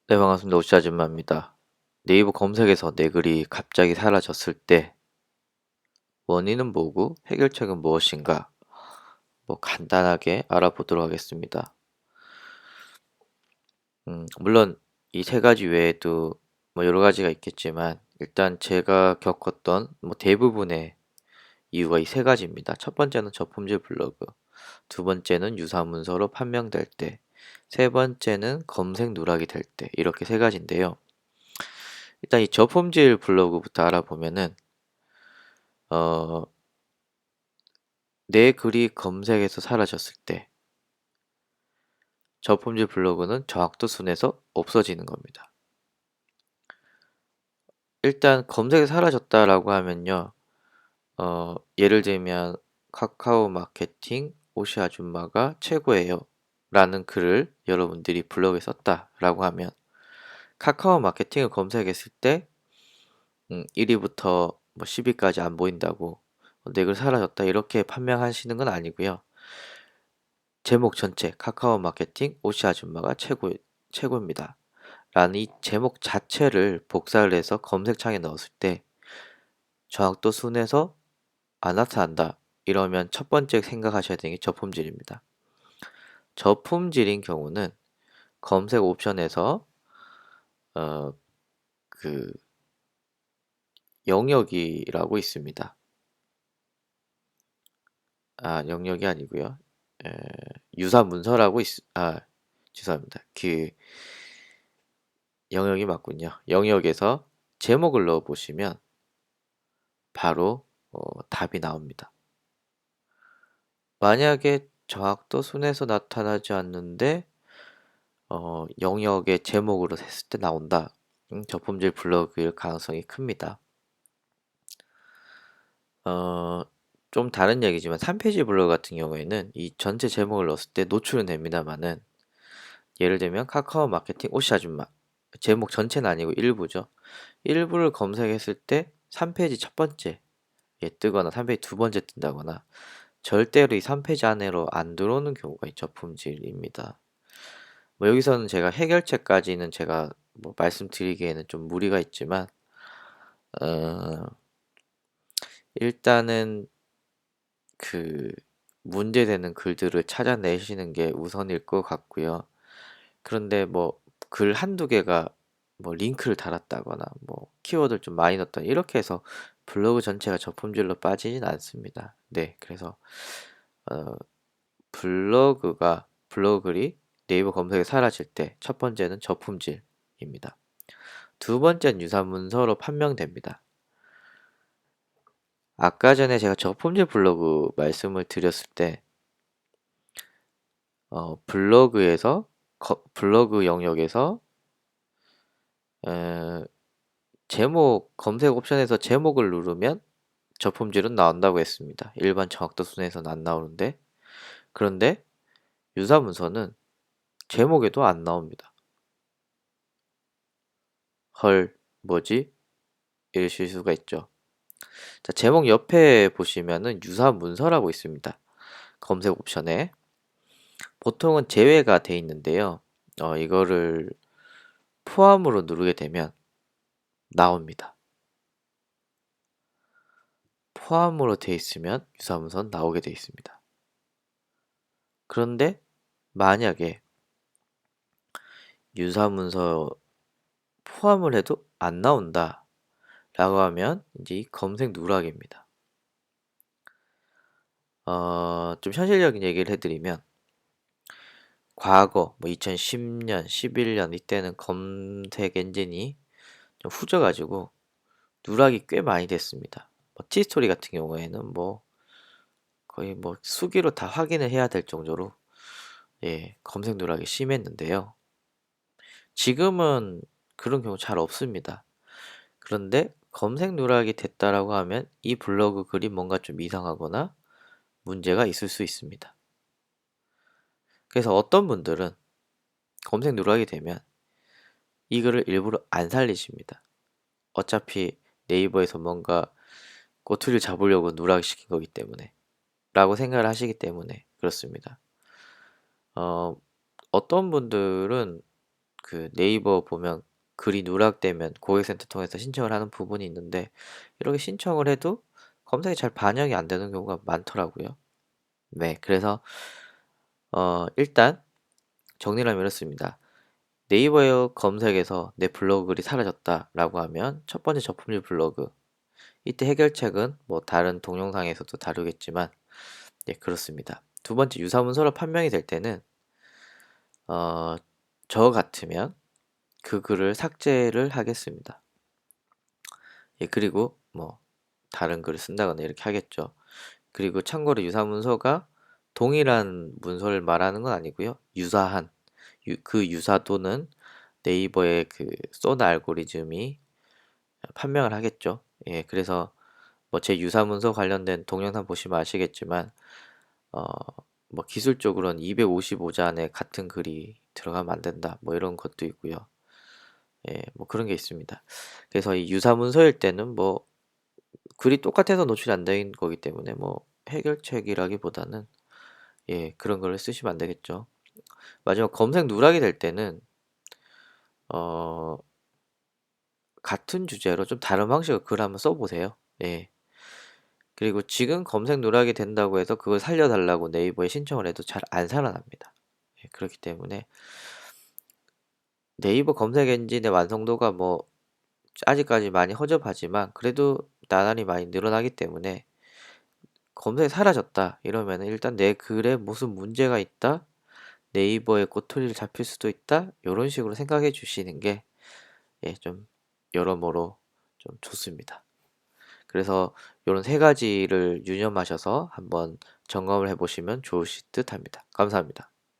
네, 반갑습니다. 오씨 아줌마입니다. 네이버 검색에서 내 글이 갑자기 사라졌을 때 원인은 뭐고 해결책은 무엇인가? 간단하게 알아보도록 하겠습니다. 물론 이 세 가지 외에도 여러 가지가 있겠지만 일단 제가 겪었던 대부분의 이유가 이 세 가지입니다. 첫 번째는 저품질 블로그, 두 번째는 유사문서로 판명될 때, 세 번째는 검색 누락이 될 때, 이렇게 세 가지인데요. 일단 이 저품질 블로그부터 알아보면은 어, 내 글이 검색에서 사라졌을 때 저품질 블로그는 정확도 순에서 없어지는 겁니다. 일단 검색에 사라졌다라고 하면요. 예를 들면 카카오 마케팅 오시 아줌마가 최고예요 라는 글을 여러분들이 블로그에 썼다라고 하면 카카오 마케팅을 검색했을 때 1위부터 10위까지 안 보인다고 내 글 사라졌다 이렇게 판명하시는 건 아니고요. 제목 전체 카카오 마케팅 오시 아줌마가 최고입니다. 라는 이 제목 자체를 복사를 해서 검색창에 넣었을 때 정확도 순에서 안 나타난다. 이러면 첫 번째 생각하셔야 되는 게 저품질입니다. 저품질인 경우는 검색 옵션에서 어, 그 영역이라고 있습니다. 영역이 아니고요. 에, 유사 문서라고 죄송합니다. 영역이 맞군요. 영역에서 제목을 넣어 보시면 바로 답이 나옵니다. 만약에 정확도 순에서 나타나지 않는데 영역의 제목으로 했을 때 나온다. 저품질 블로그일 가능성이 큽니다. 어, 좀 다른 얘기지만 3페이지 블로그 같은 경우에는 이 전체 제목을 넣었을 때 노출은 됩니다만은 예를 들면 카카오 마케팅 오시 아줌마 제목 전체는 아니고 일부죠. 일부를 검색했을 때 3페이지 첫 번째 뜨거나 3페이지 두 번째 뜬다거나 절대로 이 3페이지 안으로 안 들어오는 경우가 이 저품질입니다. 여기서는 제가 해결책까지는 제가 말씀드리기에는 좀 무리가 있지만 어, 일단은 그 문제되는 글들을 찾아내시는 게 우선일 것 같고요. 그런데 글 한두 개가 링크를 달았다거나 키워드를 좀 많이 넣었다 이렇게 해서 블로그 전체가 저품질로 빠지진 않습니다. 네, 그래서 어, 블로그 글이 네이버 검색에 사라질 때 첫 번째는 저품질입니다. 두 번째는 유사 문서로 판명됩니다. 아까 전에 제가 저품질 블로그 말씀을 드렸을 때 블로그 영역에서 에, 제목 검색 옵션에서 제목을 누르면 저품질은 나온다고 했습니다. 일반 정확도 순에서는 안 나오는데 그런데 유사 문서는 제목에도 안 나옵니다. 헐, 뭐지? 이러실 수가 있죠. 자, 제목 옆에 보시면은 유사 문서라고 있습니다. 검색 옵션에 보통은 제외가 돼 있는데요. 이거를 포함으로 누르게 되면 나옵니다. 포함으로 돼 있으면 유사 문서는 나오게 돼 있습니다. 그런데 만약에 유사 문서 포함을 해도 안 나온다 라고 하면 이제 이 검색 누락입니다. 좀 현실적인 얘기를 해드리면 과거 2010년, 11년 이때는 검색 엔진이 좀 후져가지고 누락이 꽤 많이 됐습니다. 티스토리 같은 경우에는 거의 수기로 다 확인을 해야 될 정도로 검색 누락이 심했는데요. 지금은 그런 경우 잘 없습니다. 그런데 검색 누락이 됐다라고 하면 이 블로그 글이 뭔가 좀 이상하거나 문제가 있을 수 있습니다. 그래서 어떤 분들은 검색 누락이 되면 이 글을 일부러 안 살리십니다. 어차피 네이버에서 뭔가 꼬투리를 잡으려고 누락시킨 거기 때문에 라고 생각을 하시기 때문에 그렇습니다. 어, 어떤 분들은 그 네이버 보면 글이 누락되면 고객센터 통해서 신청을 하는 부분이 있는데 이렇게 신청을 해도 검색이 잘 반영이 안 되는 경우가 많더라고요. 네, 그래서 일단 정리를 하면 이렇습니다. 네이버 검색에서 내 블로그 글이 사라졌다라고 하면 첫 번째 저품질 블로그. 이때 해결책은 뭐 다른 동영상에서도 다루겠지만 예, 그렇습니다. 두 번째 유사문서로 판명이 될 때는 어, 저 같으면 그 글을 삭제를 하겠습니다. 예, 그리고 뭐 다른 글을 쓴다거나 이렇게 하겠죠. 그리고 참고로 유사문서가 동일한 문서를 말하는 건 아니고요. 유사한 그 유사도는 네이버의 그 쏘나 알고리즘이 판명을 하겠죠. 예, 그래서 뭐 제 유사문서 관련된 동영상 보시면 아시겠지만 어, 뭐 기술적으로는 255자 안에 같은 글이 들어가면 안 된다. 뭐 이런 것도 있고요. 예, 뭐 그런 게 있습니다. 그래서 이 유사문서일 때는 뭐 글이 똑같아서 노출이 안 된 거기 때문에 뭐 해결책이라기보다는 예, 그런 걸 쓰시면 안 되겠죠. 마지막 검색 누락이 될 때는 어, 같은 주제로 좀 다른 방식으로 글 한번 써보세요. 예. 그리고 지금 검색 누락이 된다고 해서 그걸 살려달라고 네이버에 신청을 해도 잘 안 살아납니다. 예, 그렇기 때문에 네이버 검색 엔진의 완성도가 뭐 아직까지 많이 허접하지만 그래도 나날이 많이 늘어나기 때문에 검색이 사라졌다 이러면 일단 내 글에 무슨 문제가 있다, 네이버의 꼬투리를 잡힐 수도 있다 이런 식으로 생각해 주시는 게 예, 좀 여러모로 좀 좋습니다. 그래서 이런 세 가지를 유념하셔서 한번 점검을 해보시면 좋으실 듯 합니다. 감사합니다.